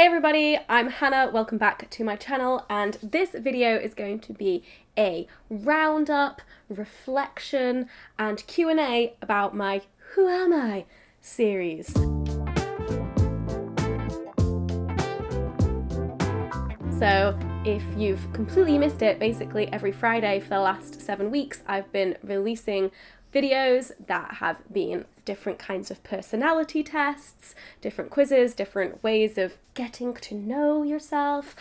Hey everybody, I'm Hannah, welcome back to my channel, and this video is going to be a roundup, reflection and Q&A about my Who Am I series. So if you've completely missed it, basically every Friday for the last 7 weeks I've been releasing videos that have been different kinds of personality tests, different quizzes, different ways of getting to know yourself.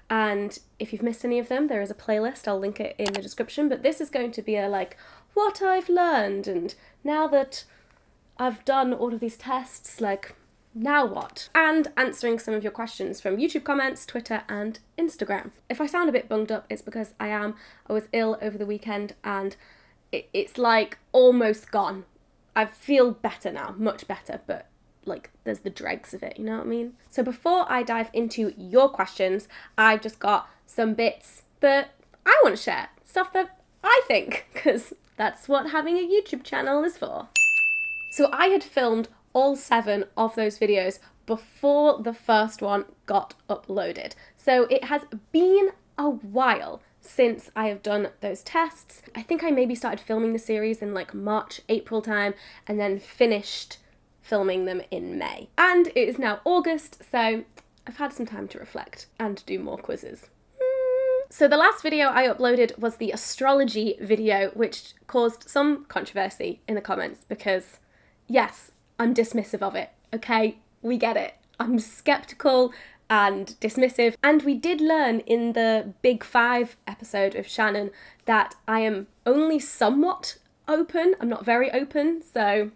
And if you've missed any of them, there is a playlist, I'll link it in the description, but this is going to be a what I've learned, and now that I've done all of these tests, now what? And answering some of your questions from YouTube comments, Twitter and Instagram. If I sound a bit bunged up, it's because I was ill over the weekend and it's almost gone. I feel better now, much better, but there's the dregs of it, you know what I mean? So before I dive into your questions, I've just got some bits that I want to share, stuff that I think, because that's what having a YouTube channel is for. So I had filmed all 7 of those videos before the first one got uploaded. So it has been a while since I have done those tests. I think I maybe started filming the series in March, April time, and then finished filming them in May. And it is now August, so I've had some time to reflect and do more quizzes. So the last video I uploaded was the astrology video, which caused some controversy in the comments because, yes, I'm dismissive of it, okay? We get it. I'm skeptical and dismissive, and we did learn in the Big 5 episode of Shannon that I am only somewhat open. I'm not very open, so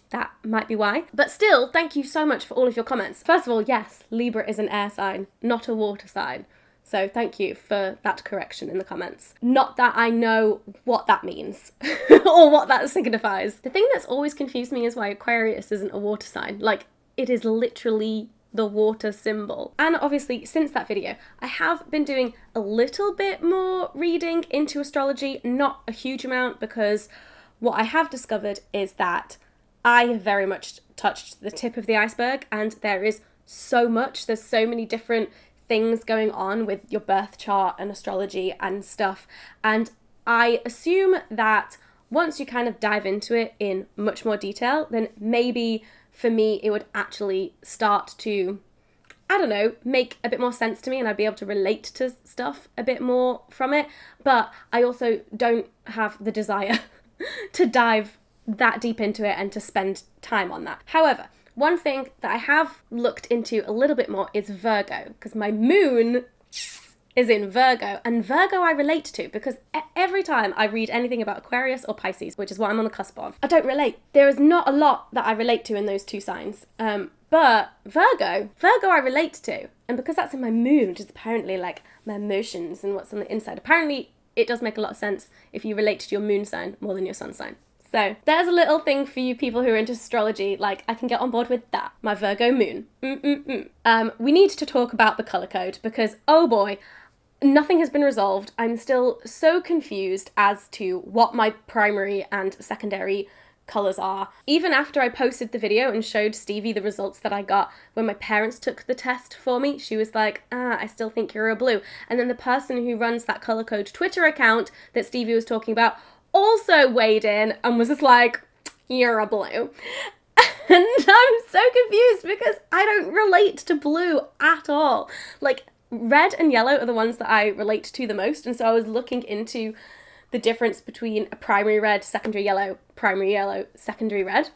that might be why. But still, thank you so much for all of your comments. First of all, yes, Libra is an air sign, not a water sign. So thank you for that correction in the comments. Not that I know what that means or what that signifies. The thing that's always confused me is why Aquarius isn't a water sign. It is literally the water symbol. And obviously since that video I have been doing a little bit more reading into astrology, not a huge amount, because what I have discovered is that I have very much touched the tip of the iceberg, and there is so much, there's so many different things going on with your birth chart and astrology and stuff, and I assume that once you kind of dive into it in much more detail, then maybe for me it would actually start to, I don't know, make a bit more sense to me and I'd be able to relate to stuff a bit more from it. But I also don't have the desire to dive that deep into it and to spend time on that. However, one thing that I have looked into a little bit more is Virgo, because my moon is in Virgo, and Virgo I relate to because every time I read anything about Aquarius or Pisces, which is what I'm on the cusp of, I don't relate. There is not a lot that I relate to in those two signs, but Virgo I relate to, and because that's in my moon, which is apparently my emotions and what's on the inside, apparently it does make a lot of sense if you relate to your moon sign more than your sun sign. So there's a little thing for you people who are into astrology, I can get on board with that. My Virgo moon. We need to talk about the colour code because, oh boy, nothing has been resolved. I'm still so confused as to what my primary and secondary colours are. Even after I posted the video and showed Stevie the results that I got when my parents took the test for me, she was like, I still think you're a blue. And then the person who runs that colour code Twitter account that Stevie was talking about also weighed in and was just like, you're a blue. And I'm so confused because I don't relate to blue at all. Red and yellow are the ones that I relate to the most, and so I was looking into the difference between a primary red, secondary yellow, secondary red.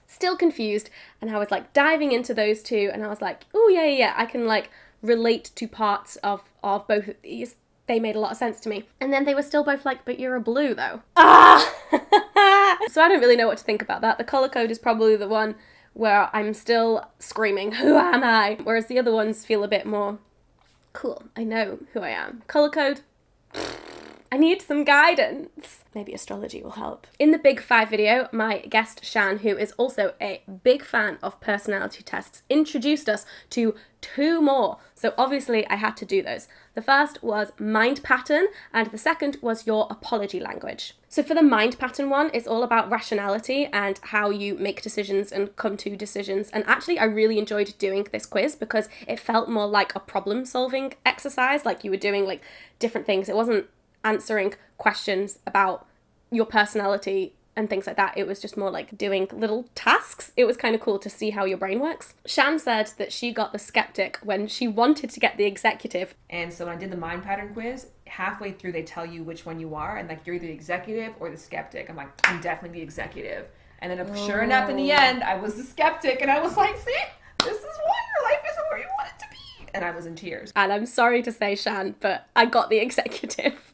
Still confused, and I was diving into those two, and I was like, oh yeah, I can relate to parts of both of these. They made a lot of sense to me. And then they were still both but you're a blue though. So I don't really know what to think about that. The colour code is probably the one where I'm still screaming, who am I? Whereas the other ones feel a bit more cool. I know who I am. Colour code, I need some guidance. Maybe astrology will help. In the Big Five video, my guest Shan, who is also a big fan of personality tests, introduced us to 2 more. So obviously I had to do those. The first was mind pattern, and the second was your apology language. So for the mind pattern one, it's all about rationality and how you make decisions and come to decisions. And actually, I really enjoyed doing this quiz because it felt more like a problem solving exercise, like you were doing like different things. It wasn't answering questions about your personality and things like that. It was just more like doing little tasks. It was kind of cool to see how your brain works. Shan said that she got the skeptic when she wanted to get the executive. And so when I did the mind pattern quiz, halfway through they tell you which one you are, and like you're either the executive or the skeptic. I'm like, I'm definitely the executive. And then sure enough, in the end, I was the skeptic, and I was like, see, this is why your life isn't where you want it to be. And I was in tears. And I'm sorry to say, Shan, but I got the executive.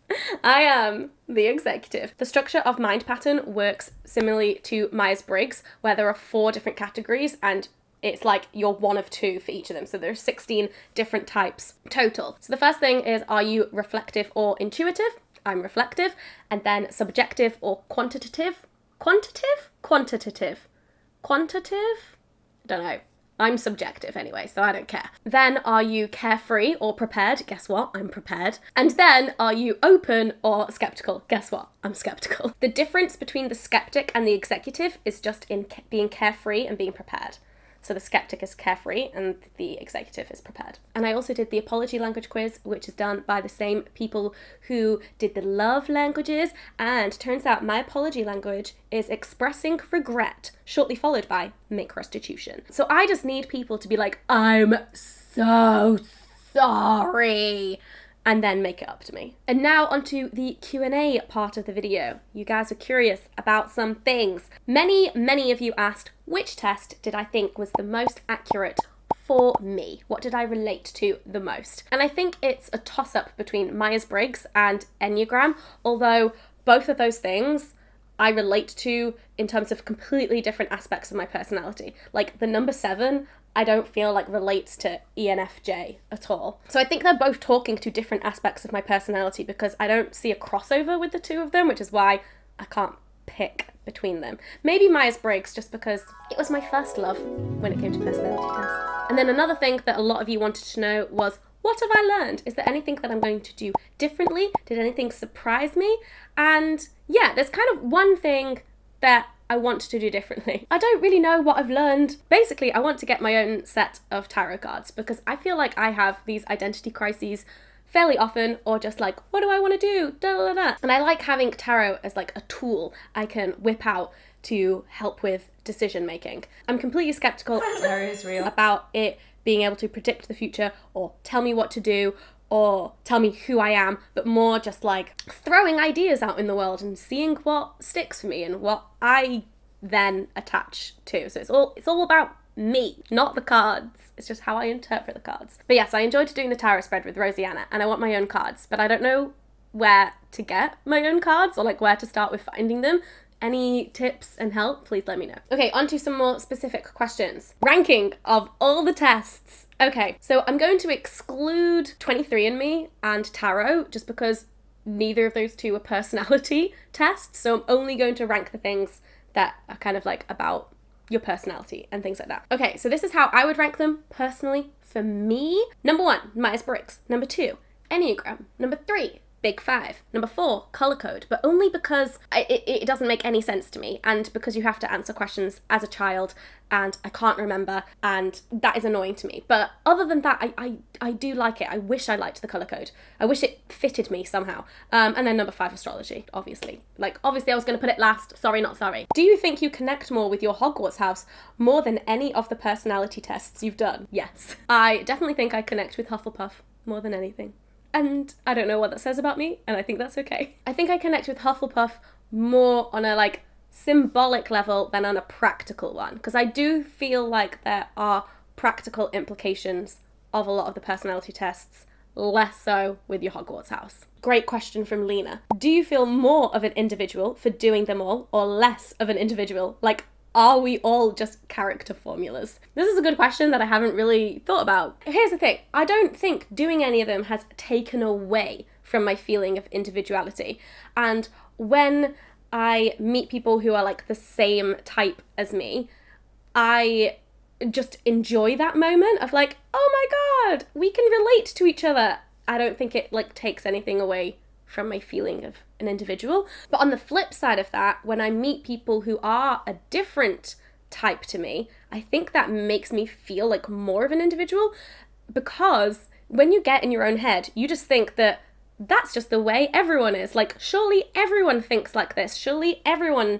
I am the executive. The structure of mind pattern works similarly to Myers-Briggs, where there are 4 different categories, and it's like you're one of 2 for each of them. So there's 16 different types total. So the first thing is, are you reflective or intuitive? I'm reflective. And then subjective or quantitative? Quantitative? Quantitative? Quantitative? I don't know. I'm subjective anyway, so I don't care. Then, are you carefree or prepared? Guess what? I'm prepared. And then, are you open or skeptical? Guess what? I'm skeptical. The difference between the skeptic and the executive is just in being carefree and being prepared. So the skeptic is carefree and the executive is prepared. And I also did the apology language quiz, which is done by the same people who did the love languages. And turns out my apology language is expressing regret, shortly followed by make restitution. So I just need people to be like, I'm so sorry, and then make it up to me. And now onto the Q&A part of the video. You guys are curious about some things. Many of you asked, which test did I think was the most accurate for me? What did I relate to the most? And I think it's a toss-up between Myers-Briggs and Enneagram, although both of those things I relate to in terms of completely different aspects of my personality. Like the number 7, I don't feel like relates to ENFJ at all. So I think they're both talking to different aspects of my personality because I don't see a crossover with the 2 of them, which is why I can't pick between them. Maybe Myers-Briggs, just because it was my first love when it came to personality tests. And then another thing that a lot of you wanted to know was, what have I learned? Is there anything that I'm going to do differently? Did anything surprise me? And yeah, there's kind of one thing that I want to do differently. I don't really know what I've learned. Basically, I want to get my own set of tarot cards because I feel like I have these identity crises fairly often, or just like, what do I want to do? Da, da, da. And I like having tarot as like a tool I can whip out to help with decision making. I'm completely skeptical Tarot is real. about it being able to predict the future or tell me what to do or tell me who I am, but more just like throwing ideas out in the world and seeing what sticks for me and what I then attach to. So it's all about me, not the cards. It's just how I interpret the cards. But yes, I enjoyed doing the tarot spread with Rosanna, and I want my own cards, but I don't know where to get my own cards or like where to start with finding them. Any tips and help, please let me know. Okay, on to some more specific questions. Ranking of all the tests. Okay, so I'm going to exclude 23andMe and tarot just because neither of those 2 are personality tests. So I'm only going to rank the things that are kind of like about your personality and things like that. Okay, so this is how I would rank them personally for me. Number 1, Myers-Briggs. Number 2, Enneagram. Number 3, Big Five. Number 4, color code, but only because it doesn't make any sense to me, and because you have to answer questions as a child and I can't remember, and that is annoying to me. But other than that, I do like it. I wish I liked the color code. I wish it fitted me somehow. And then number 5, astrology, obviously. Like, obviously I was going to put it last. Sorry, not sorry. Do you think you connect more with your Hogwarts house more than any of the personality tests you've done? Yes. I definitely think I connect with Hufflepuff more than anything. And I don't know what that says about me, and I think that's okay. I think I connect with Hufflepuff more on a like symbolic level than on a practical one, because I do feel like there are practical implications of a lot of the personality tests, less so with your Hogwarts house. Great question from Lena. Do you feel more of an individual for doing them all, or less of an individual? Like, are we all just character formulas? This is a good question that I haven't really thought about. Here's the thing. I don't think doing any of them has taken away from my feeling of individuality. And when I meet people who are like the same type as me, I just enjoy that moment of like, oh my God, we can relate to each other. I don't think it like takes anything away from my feeling of an individual. But on the flip side of that, when I meet people who are a different type to me, I think that makes me feel like more of an individual, because when you get in your own head, you just think that that's just the way everyone is. Like, surely everyone thinks like this. Surely everyone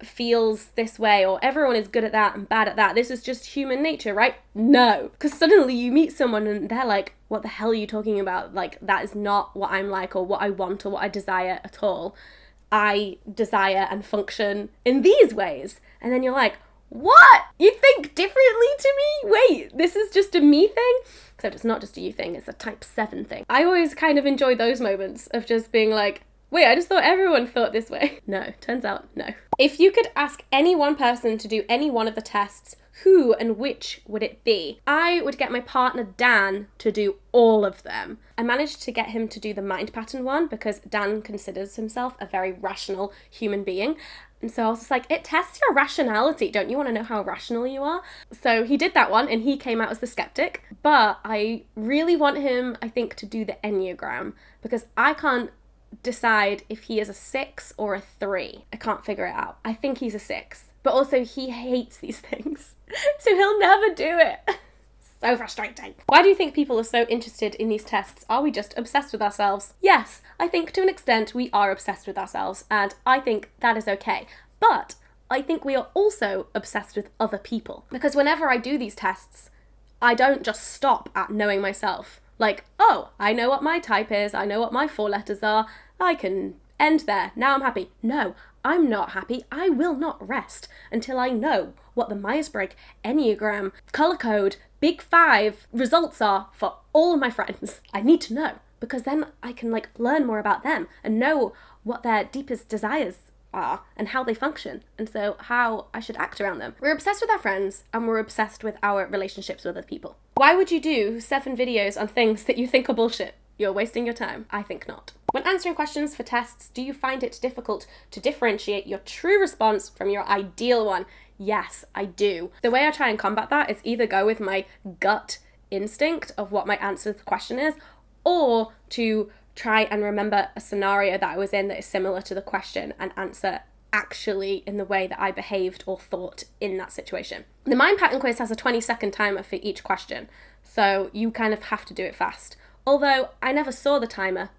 feels this way, or everyone is good at that and bad at that. This is just human nature, right? No. Because suddenly you meet someone and they're like, what the hell are you talking about? Like, that is not what I'm like, or what I want, or what I desire at all. I desire and function in these ways. And then you're like, what? You think differently to me? Wait, this is just a me thing? Except it's not just a you thing, it's a type 7 thing. I always kind of enjoy those moments of just being like, wait, I just thought everyone thought this way. No, turns out no. If you could ask any one person to do any one of the tests, who and which would it be? I would get my partner Dan to do all of them. I managed to get him to do the mind pattern one because Dan considers himself a very rational human being. And so I was just like, it tests your rationality. Don't you want to know how rational you are? So he did that one and he came out as the skeptic. But I really want him, I think, to do the Enneagram, because I can't decide if he is a 6 or a 3. I can't figure it out. I think he's a 6. But also he hates these things. So he'll never do it. So frustrating. Why do you think people are so interested in these tests? Are we just obsessed with ourselves? Yes, I think to an extent we are obsessed with ourselves, and I think that is okay. But I think we are also obsessed with other people. Because whenever I do these tests, I don't just stop at knowing myself. Like, oh, I know what my type is, I know what my 4 letters are, I can end there, now I'm happy. No, I'm not happy. I will not rest until I know what the Myers-Briggs, Enneagram, color code, Big 5 results are for all of my friends. I need to know, because then I can like learn more about them and know what their deepest desires are and how they function, and so how I should act around them. We're obsessed with our friends and we're obsessed with our relationships with other people. Why would you do 7 videos on things that you think are bullshit? You're wasting your time. I think not. When answering questions for tests, do you find it difficult to differentiate your true response from your ideal one? Yes, I do. The way I try and combat that is either go with my gut instinct of what my answer to the question is, or to try and remember a scenario that I was in that is similar to the question and answer actually in the way that I behaved or thought in that situation. The mind pattern quiz has a 20-second timer for each question, so you kind of have to do it fast. Although I never saw the timer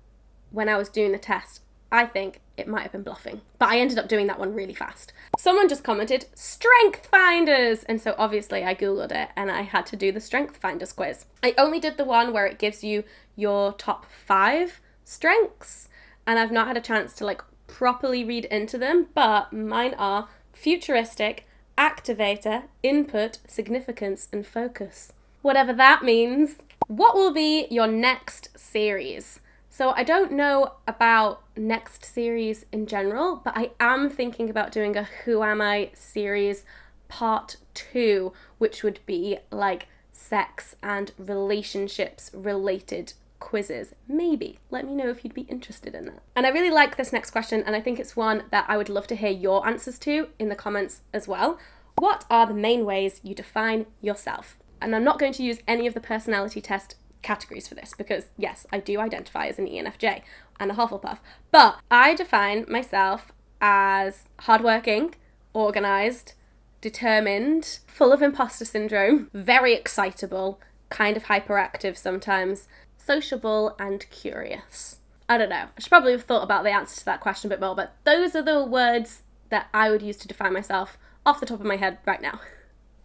when I was doing the test, I think it might have been bluffing. But I ended up doing that one really fast. Someone just commented, strength finders! And so obviously I Googled it and I had to do the strength finders quiz. I only did the one where it gives you your top 5 strengths, and I've not had a chance to like properly read into them, but mine are futuristic, activator, input, significance, and focus. Whatever that means. What will be your next series? So I don't know about next series in general, but I am thinking about doing a WhoAmI series part 2, which would be like sex and relationships related quizzes. Maybe. Let me know if you'd be interested in that. And I really like this next question, and I think it's one that I would love to hear your answers to in the comments as well. What are the main ways you define yourself? And I'm not going to use any of the personality test categories for this because, yes, I do identify as an ENFJ and a Hufflepuff, but I define myself as hardworking, organised, determined, full of imposter syndrome, very excitable, kind of hyperactive sometimes, sociable, and curious. I don't know. I should probably have thought about the answer to that question a bit more, but those are the words that I would use to define myself off the top of my head right now.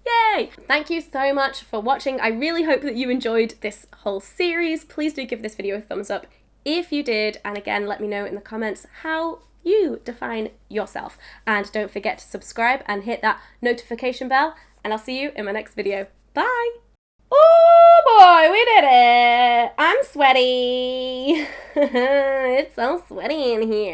Yay! Thank you so much for watching. I really hope that you enjoyed this whole series. Please do give this video a thumbs up if you did, and again, let me know in the comments how you define yourself. And don't forget to subscribe and hit that notification bell, and I'll see you in my next video. Bye! Oh boy, we did it! I'm sweaty! It's so sweaty in here.